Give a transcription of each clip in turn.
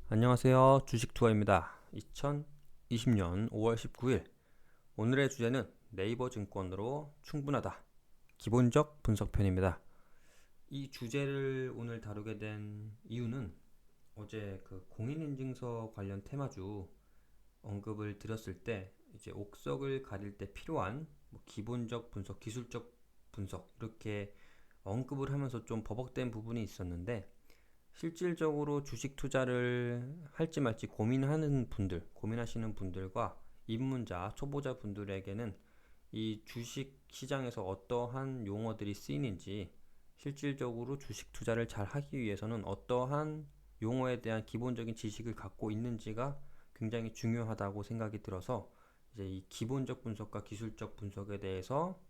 안녕하세요. 주식투어입니다. 2020년 5월 19일 오늘의 주제는 네이버 증권으로 충분하다. 기본적 분석편입니다. 이 주제를 오늘 다루게 된 이유는 어제 그 공인인증서 관련 테마주 언급을 드렸을 때 이제 옥석을 가릴 때 필요한 기본적 분석, 기술적 분석 이렇게 언급을 하면서 좀 버벅된 부분이 있었는데 실질적으로 주식 투자를 할지 말지 고민하시는 분들과 입문자, 초보자 분들에게는 이 주식 시장에서 어떠한 용어들이 쓰이는지, 실질적으로 주식 투자를 잘 하기 위해서는 어떠한 용어에 대한 기본적인 지식을 갖고 있는지가 굉장히 중요하다고 생각이 들어서 이제 이 기본적 분석과 기술적 분석에 대해서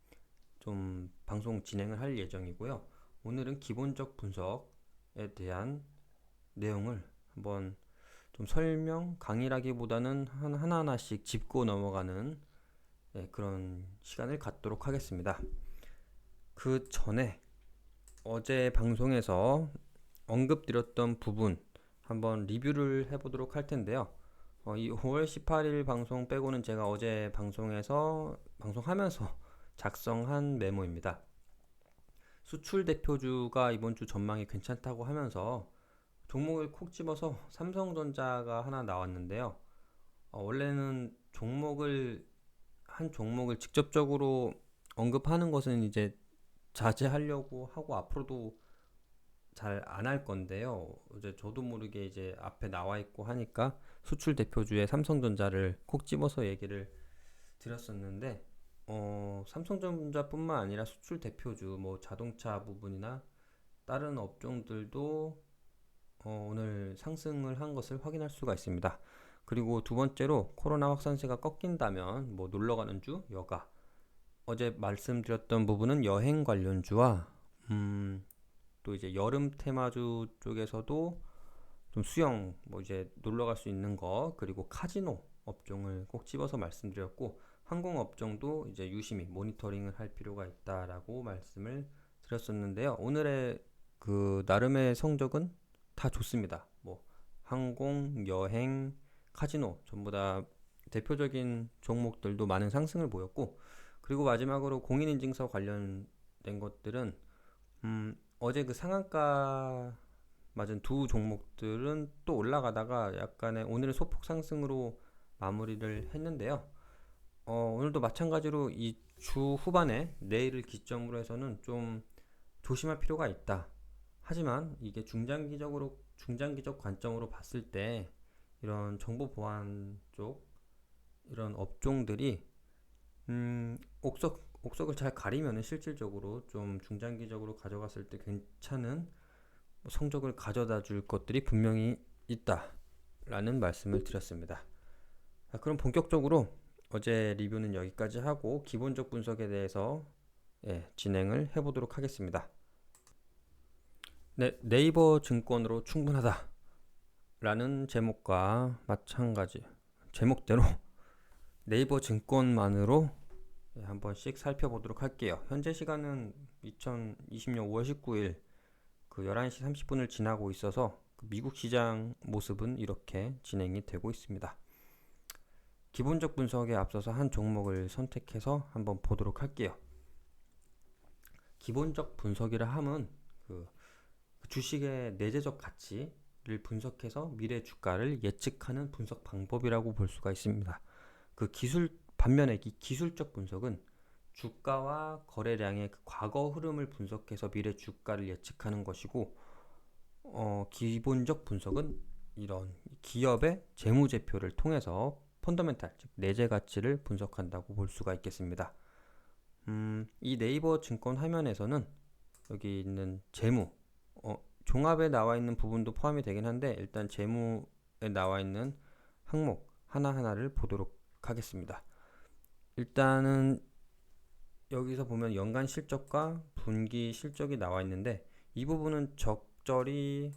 좀 방송 진행을 할 예정이고요. 오늘은 기본적 분석에 대한 내용을 한번 좀 설명, 강의라기보다는 하나하나씩 짚고 넘어가는 그런 시간을 갖도록 하겠습니다. 그 전에 어제 방송에서 언급드렸던 부분 한번 리뷰를 해보도록 할 텐데요. 이 5월 18일 방송 빼고는 제가 어제 방송하면서 작성한 메모입니다. 수출 대표주가 이번 주 전망이 괜찮다고 하면서 종목을 콕 집어서 삼성전자가 하나 나왔는데요. 원래는 한 종목을 직접적으로 언급하는 것은 이제 자제하려고 하고 앞으로도 잘 안 할 건데요. 이제 저도 모르게 이제 앞에 나와 있고 하니까 수출 대표주의 삼성전자를 콕 집어서 얘기를 드렸었는데, 삼성전자뿐만 아니라 수출 대표주, 뭐 자동차 부분이나 다른 업종들도 오늘 상승을 한 것을 확인할 수가 있습니다. 그리고 두 번째로 코로나 확산세가 꺾인다면 뭐 놀러가는 주, 여가. 어제 말씀드렸던 부분은 여행 관련주와 또 이제 여름 테마주 쪽에서도 좀 수영, 뭐 이제 놀러 갈 수 있는 거, 그리고 카지노 업종을 꼭 집어서 말씀드렸고, 항공 업종도 이제 유심히 모니터링을 할 필요가 있다라고 말씀을 드렸었는데요. 오늘의 그 나름의 성적은 다 좋습니다. 뭐 항공, 여행, 카지노 전부 다 대표적인 종목들도 많은 상승을 보였고, 그리고 마지막으로 공인인증서 관련된 것들은 어제 그 상한가 맞은 두 종목들은 또 올라가다가 약간의 오늘은 소폭 상승으로 마무리를 했는데요. 오늘도 마찬가지로 이 주 후반에 내일을 기점으로 해서는 좀 조심할 필요가 있다. 하지만 이게 중장기적 관점으로 봤을 때 이런 정보 보안 쪽 이런 업종들이 옥석을 잘 가리면 실질적으로 좀 중장기적으로 가져갔을 때 괜찮은 성적을 가져다 줄 것들이 분명히 있다라는 말씀을 드렸습니다. 그럼 본격적으로 어제 리뷰는 여기까지 하고 기본적 분석에 대해서 진행을 해보도록 하겠습니다. 네, 네이버 증권으로 충분하다 라는 제목과 마찬가지 제목대로 네이버 증권만으로 한 번씩 살펴보도록 할게요. 현재 시간은 2020년 5월 19일 그 11시 30분을 지나고 있어서 미국 시장 모습은 이렇게 진행이 되고 있습니다. 기본적 분석에 앞서서 한 종목을 선택해서 한번 보도록 할게요. 기본적 분석이라 함은 그 주식의 내재적 가치를 분석해서 미래 주가를 예측하는 분석 방법이라고 볼 수가 있습니다. 반면에 이 기술적 분석은 주가와 거래량의 그 과거 흐름을 분석해서 미래 주가를 예측하는 것이고, 기본적 분석은 이런 기업의 재무제표를 통해서 펀더멘탈, 즉 내재 가치를 분석한다고 볼 수가 있겠습니다. 이 네이버 증권 화면에서는 여기 있는 재무, 종합에 나와 있는 부분도 포함이 되긴 한데 일단 재무에 나와 있는 항목 하나하나를 보도록 하겠습니다. 일단은 여기서 보면 연간 실적과 분기 실적이 나와 있는데 이 부분은 적절히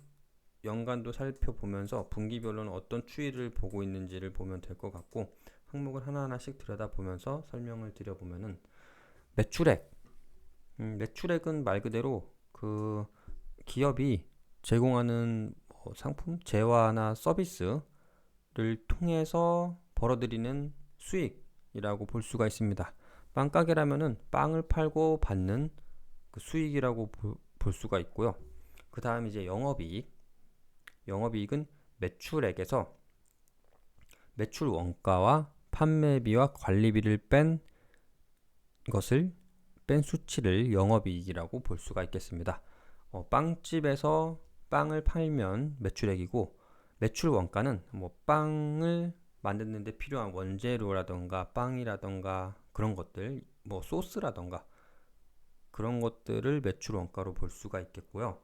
연간도 살펴보면서 분기별로는 어떤 추이를 보고 있는지를 보면 될 것 같고, 항목을 하나하나씩 들여다보면서 설명을 드려보면은 매출액은 말 그대로 그 기업이 제공하는 상품, 재화나 서비스를 통해서 벌어들이는 수익이라고 볼 수가 있습니다. 빵가게라면은 빵을 팔고 받는 그 수익이라고 볼 수가 있고요. 그 다음 이제 영업이익. 영업이익은 매출액에서 매출 원가와 판매비와 관리비를 뺀 수치를 영업이익이라고 볼 수가 있겠습니다. 빵집에서 빵을 팔면 매출액이고, 매출 원가는 뭐 빵을 만드는데 필요한 원재료라던가 빵이라던가 그런 것들, 뭐 소스라던가 그런 것들을 매출 원가로 볼 수가 있겠고요.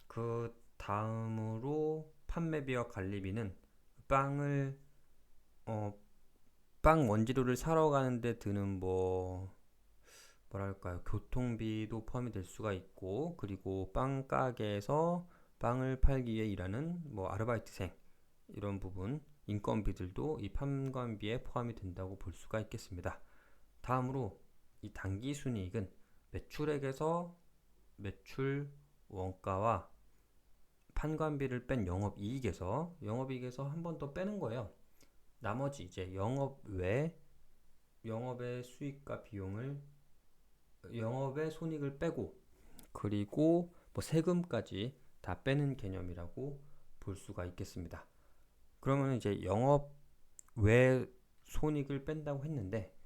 그 다음으로 판매비와 관리비는 빵을 빵 원재료를 사러 가는데 드는 뭐랄까요, 교통비도 포함이 될 수가 있고, 그리고 빵 가게에서 빵을 팔기 위해 일하는 뭐 아르바이트생, 이런 부분 인건비들도 이 판관비에 포함이 된다고 볼 수가 있겠습니다. 다음으로 이 당기순이익은 매출액에서 매출 원가와 판관비를 뺀 영업이익에서 한 번 더 빼는 거예요. 나머지 이제 영업의 수익과 비용을, 영업의 손익을 빼고, 그리고 뭐 세금까지 다 빼는 개념이라고 볼 수가 있겠습니다. 그러면 이제 영업 외 손익을 뺀다고 했는데,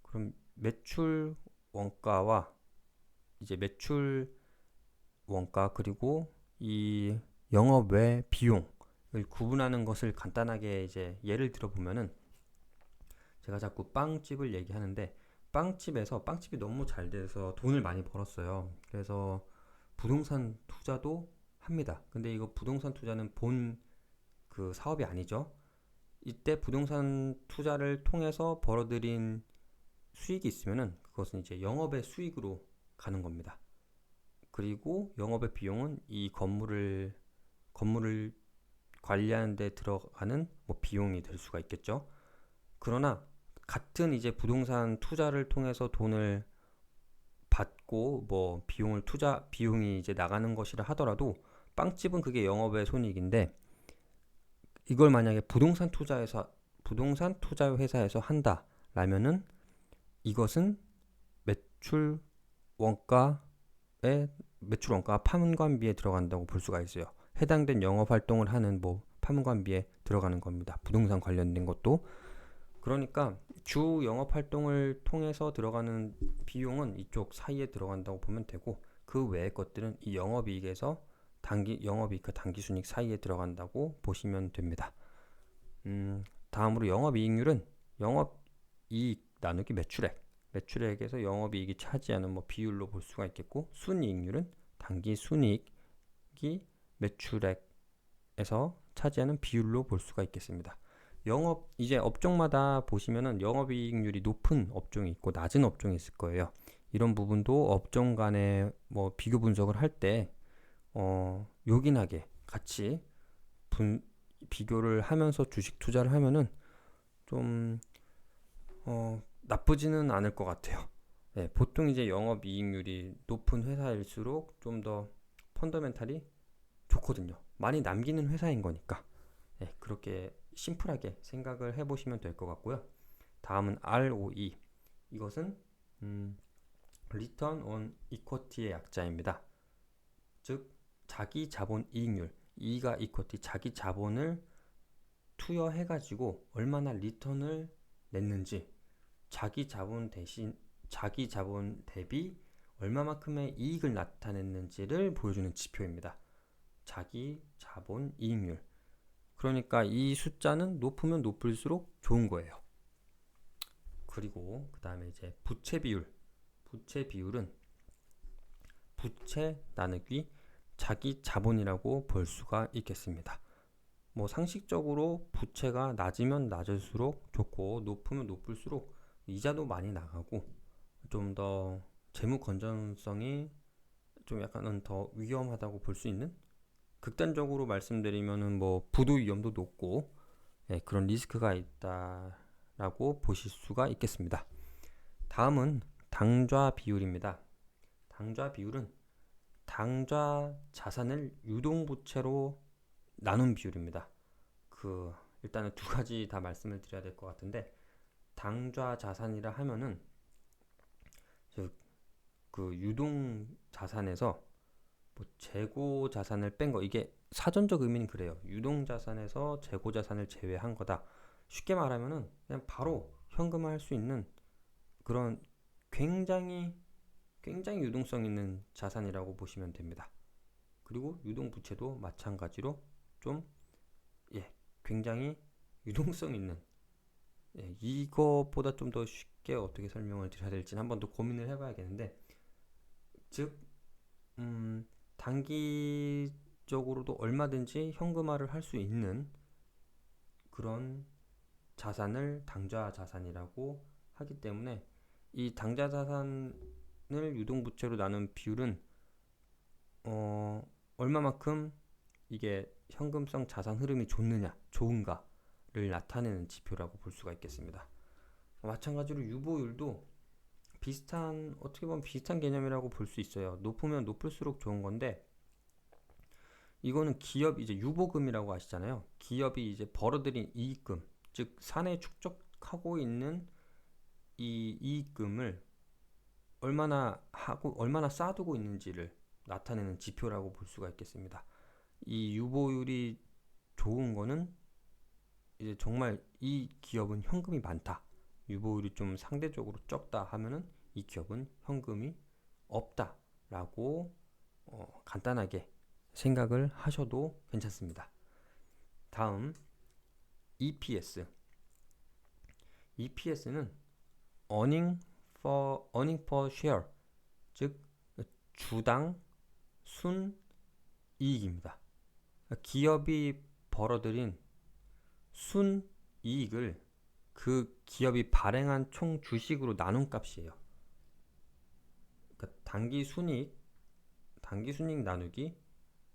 그럼 매출 원가와 이제 매출 원가 그리고 이 영업 외 비용을 구분하는 것을 간단하게 이제 예를 들어 보면은, 제가 자꾸 빵집을 얘기하는데, 빵집이 너무 잘 돼서 돈을 많이 벌었어요. 그래서 부동산 투자도 합니다. 근데 이거 부동산 투자는 본 그 사업이 아니죠. 이때 부동산 투자를 통해서 벌어들인 수익이 있으면은 그것은 이제 영업의 수익으로 가는 겁니다. 그리고 영업의 비용은 이 건물을 관리하는 데 들어가는 뭐 비용이 될 수가 있겠죠. 그러나 같은 이제 부동산 투자를 통해서 돈을 받고 뭐 비용이 이제 나가는 것이라 하더라도, 빵집은 그게 영업의 손익인데, 이걸 만약에 부동산 투자 회사에서 한다라면은 이것은 매출 원가에 매출 원가가 판관비에 들어간다고 볼 수가 있어요. 해당된 영업 활동을 하는 뭐 판관비에 들어가는 겁니다. 부동산 관련된 것도. 그러니까 주 영업 활동을 통해서 들어가는 비용은 이쪽 사이에 들어간다고 보면 되고, 그 외의 것들은 이 영업이익에서 영업이익과 당기순이익 사이에 들어간다고 보시면 됩니다. 다음으로 영업이익률은 영업이익 나누기 매출액에서 영업이익이 차지하는 뭐 비율로 볼 수가 있겠고, 순이익률은 당기순이익이 매출액에서 차지하는 비율로 볼 수가 있겠습니다. 이제 업종마다 보시면은 영업이익률이 높은 업종이 있고 낮은 업종이 있을 거예요. 이런 부분도 업종 간의 뭐 비교 분석을 할 때 요긴하게 같이 비교를 하면서 주식 투자를 하면은 좀 나쁘지는 않을 것 같아요. 네, 보통 이제 영업이익률이 높은 회사일수록 좀 더 펀더멘탈이 좋거든요. 많이 남기는 회사인 거니까. 네, 그렇게 심플하게 생각을 해보시면 될 것 같고요. 다음은 ROE. 이것은 Return on Equity의 약자입니다. 즉 자기 자본 이익률, E가 이퀄티, 자기 자본을 투여해가지고 얼마나 리턴을 냈는지, 자기 자본 대비 얼마만큼의 이익을 나타냈는지를 보여주는 지표입니다. 자기 자본 이익률. 그러니까 이 숫자는 높으면 높을수록 좋은 거예요. 그리고 그 다음에 이제 부채 비율. 부채 비율은 부채 나누기 자기 자본이라고 볼 수가 있겠습니다. 뭐 상식적으로 부채가 낮으면 낮을수록 좋고, 높으면 높을수록 이자도 많이 나가고, 좀 더 재무 건전성이 좀 약간은 더 위험하다고 볼 수 있는, 극단적으로 말씀드리면은 뭐 부도 위험도 높고, 그런 리스크가 있다라고 보실 수가 있겠습니다. 다음은 당좌 비율입니다. 당좌 비율은 당좌 자산을 유동부채로 나눈 비율입니다. 일단은 두 가지 다 말씀을 드려야 될 것 같은데, 당좌 자산이라 하면은 유동 자산에서 뭐 재고 자산을 뺀 거, 이게 사전적 의미는 그래요. 유동 자산에서 재고 자산을 제외한 거다. 쉽게 말하면은 그냥 바로 현금화할 수 있는 그런 굉장히 유동성 있는 자산이라고 보시면 됩니다. 그리고 유동 부채도 마찬가지로 좀 굉장히 유동성 있는, 이것보다 좀 더 쉽게 어떻게 설명을 드려야 될지는 한번 더 고민을 해봐야겠는데, 즉 단기적으로도 얼마든지 현금화를 할 수 있는 그런 자산을 당좌 자산이라고 하기 때문에, 이 당좌 자산을 유동부채로 나눈 비율은 얼마만큼 이게 현금성 자산 흐름이 좋은가를 나타내는 지표라고 볼 수가 있겠습니다. 마찬가지로 유보율도 어떻게 보면 비슷한 개념이라고 볼 수 있어요. 높으면 높을수록 좋은 건데, 이거는 기업 이제 유보금이라고 하시잖아요. 기업이 이제 벌어들인 이익금, 즉 사내 축적하고 있는 이 이익금을 얼마나 하고 얼마나 쌓아두고 있는지를 나타내는 지표라고 볼 수가 있겠습니다. 이 유보율이 좋은 거는 이제 정말 이 기업은 현금이 많다, 유보율이 좀 상대적으로 적다 하면은 이 기업은 현금이 없다라고 간단하게 생각을 하셔도 괜찮습니다. 다음 EPS. EPS는 earning per share, 즉 주당 순이익입니다. 기업이 벌어들인 순이익을 그 기업이 발행한 총 주식으로 나눈 값이에요. 그러니까 단기 순이익 나누기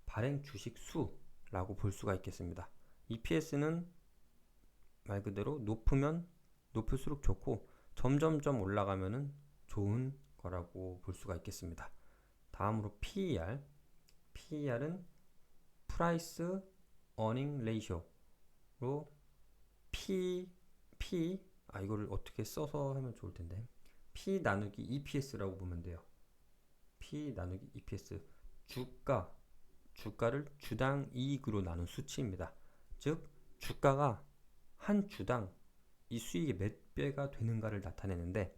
발행 주식 수라고 볼 수가 있겠습니다. EPS는 말 그대로 높으면 높을수록 좋고, 점점점 올라가면은 좋은 거라고 볼 수가 있겠습니다. 다음으로 PER. PER은 Price Earning Ratio로 이거를 어떻게 써서 하면 좋을 텐데, P 나누기 EPS라고 보면 돼요. P 나누기 EPS. 주가를 주당 이익으로 나눈 수치입니다. 즉 주가가 한 주당 이 수익의 몇 배가 되는가를 나타내는데,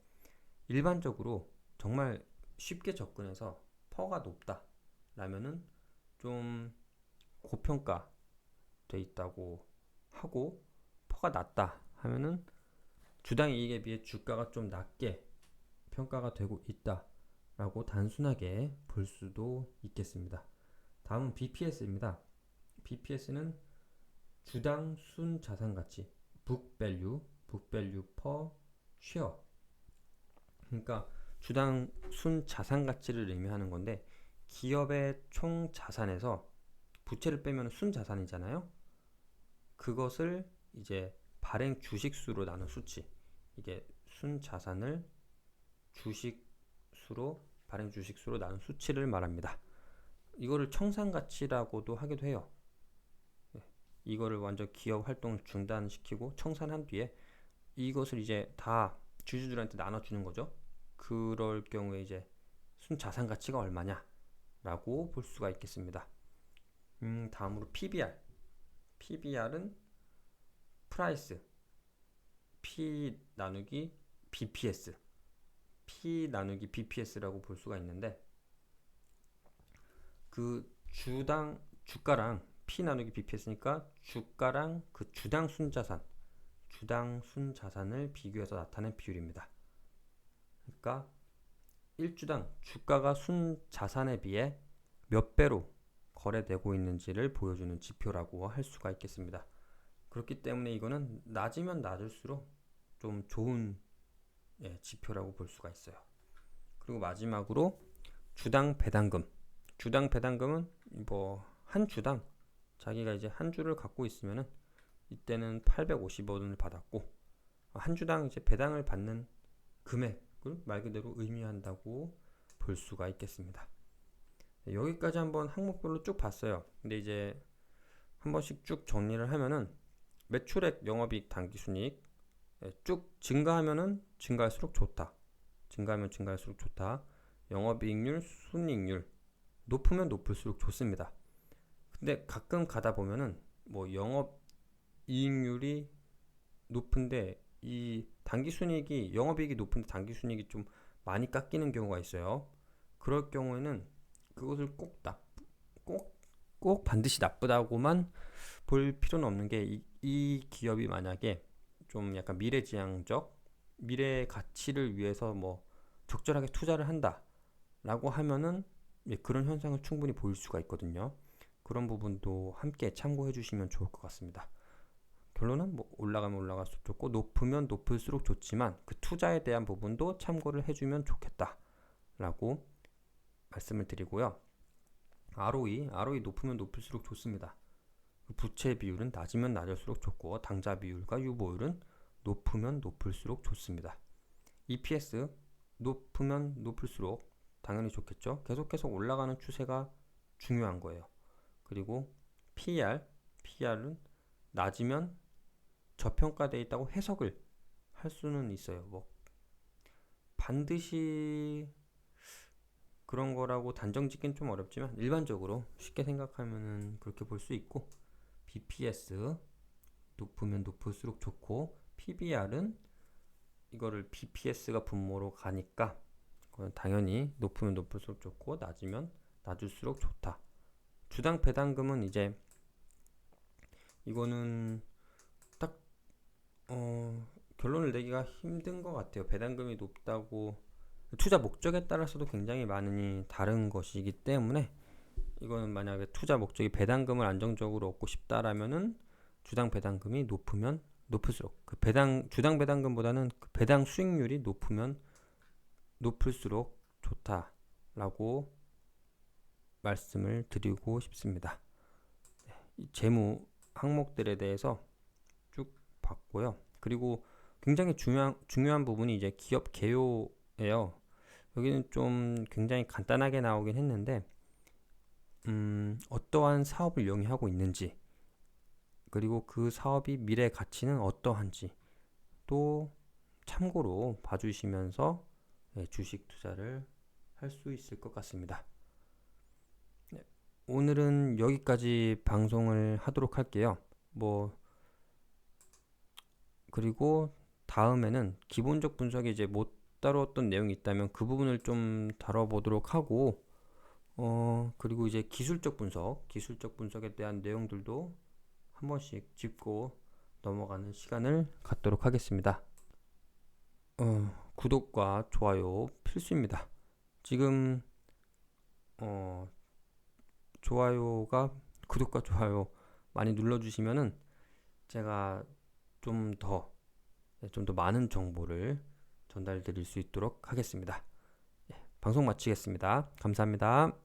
일반적으로 정말 쉽게 접근해서 퍼가 높다 라면은 좀 고평가돼 있다고 하고, 퍼가 낮다 하면은 주당 이익에 비해 주가가 좀 낮게 평가가 되고 있다 라고 단순하게 볼 수도 있겠습니다. 다음은 BPS입니다. BPS는 주당 순 자산가치, book value per share. 그러니까 주당 순 자산가치를 의미하는 건데, 기업의 총 자산에서 부채를 빼면 순 자산이잖아요. 그것을 이제 발행 주식수로 나눈 수치, 이게 순 자산을 발행 주식수로 나눈 수치를 말합니다. 이거를 청산가치라고도 하기도 해요. 이거를 완전 기업 활동을 중단시키고 청산한 뒤에 이것을 이제 다 주주들한테 나눠주는 거죠. 그럴 경우에 이제 순자산 가치가 얼마냐라고 볼 수가 있겠습니다. 다음으로 PBR. PBR은 프라이스 P 나누기 BPS, P 나누기 BPS라고 볼 수가 있는데, 그 주가랑 P 나누기 BPS니까 주가랑 그 주당 순자산을 비교해서 나타낸 비율입니다. 그러니까 1주당 주가가 순자산에 비해 몇 배로 거래되고 있는지를 보여주는 지표라고 할 수가 있겠습니다. 그렇기 때문에 이거는 낮으면 낮을수록 좀 좋은 지표라고 볼 수가 있어요. 그리고 마지막으로 주당 배당금. 주당 배당금은 뭐 한 주당 자기가 이제 한 주를 갖고 있으면은 이때는 850원을 받았고, 한 주당 이제 배당을 받는 금액을 말 그대로 의미한다고 볼 수가 있겠습니다. 여기까지 한번 항목별로 쭉 봤어요. 근데 이제 한 번씩 쭉 정리를 하면은 매출액, 영업이익, 당기순이익 쭉 증가하면은 증가할수록 좋다. 증가하면 증가할수록 좋다. 영업이익률, 순이익률 높으면 높을수록 좋습니다. 근데 가끔 가다 보면은 뭐 영업이익률이 높은데 이 당기순이익이 영업이익이 높은데 당기순이익이 좀 많이 깎이는 경우가 있어요. 그럴 경우에는 그것을 꼭 반드시 나쁘다고만 볼 필요는 없는 게 이 기업이 만약에 좀 약간 미래지향적 미래 가치를 위해서 뭐 적절하게 투자를 한다라고 하면은 그런 현상을 충분히 보일 수가 있거든요. 그런 부분도 함께 참고해 주시면 좋을 것 같습니다. 결론은 뭐 올라가면 올라갈수록 좋고 높으면 높을수록 좋지만 그 투자에 대한 부분도 참고를 해주면 좋겠다라고 말씀을 드리고요. ROE 높으면 높을수록 좋습니다. 부채 비율은 낮으면 낮을수록 좋고 당좌 비율과 유보율은 높으면 높을수록 좋습니다. EPS 높으면 높을수록 당연히 좋겠죠. 계속 올라가는 추세가 중요한 거예요. 그리고 PER은 낮으면 저평가되어 있다고 해석을 할 수는 있어요. 뭐 반드시 그런 거라고 단정 짓긴 좀 어렵지만 일반적으로 쉽게 생각하면은 그렇게 볼 수 있고, BPS 높으면 높을수록 좋고 PBR은 이거를 BPS가 분모로 가니까 그건 당연히 높으면 높을수록 좋고 낮으면 낮을수록 좋다. 주당 배당금은 이제 이거는 딱 결론을 내기가 힘든 것 같아요. 배당금이 높다고 투자 목적에 따라서도 굉장히 많이 다른 것이기 때문에 이거는 만약에 투자 목적이 배당금을 안정적으로 얻고 싶다라면은 주당 배당금이 높으면 높을수록 그 주당 배당금보다는 그 배당 수익률이 높으면 높을수록 좋다라고 말씀을 드리고 싶습니다. 이 재무 항목들에 대해서 쭉 봤고요. 그리고 굉장히 중요한 부분이 이제 기업 개요예요. 여기는 좀 굉장히 간단하게 나오긴 했는데 어떠한 사업을 영위하고 있는지, 그리고 그 사업이 미래 가치는 어떠한지 또 참고로 봐주시면서 주식 투자를 할 수 있을 것 같습니다. 네, 오늘은 여기까지 방송을 하도록 할게요. 그리고 다음에는 기본적 분석에 이제 못 다뤘던 내용이 있다면 그 부분을 좀 다뤄보도록 하고, 그리고 이제 기술적 분석에 대한 내용들도 한 번씩 짚고 넘어가는 시간을 갖도록 하겠습니다. 구독과 좋아요 필수입니다. 지금 구독과 좋아요 많이 눌러주시면은 제가 좀 더 많은 정보를 전달 드릴 수 있도록 하겠습니다. 방송 마치겠습니다. 감사합니다.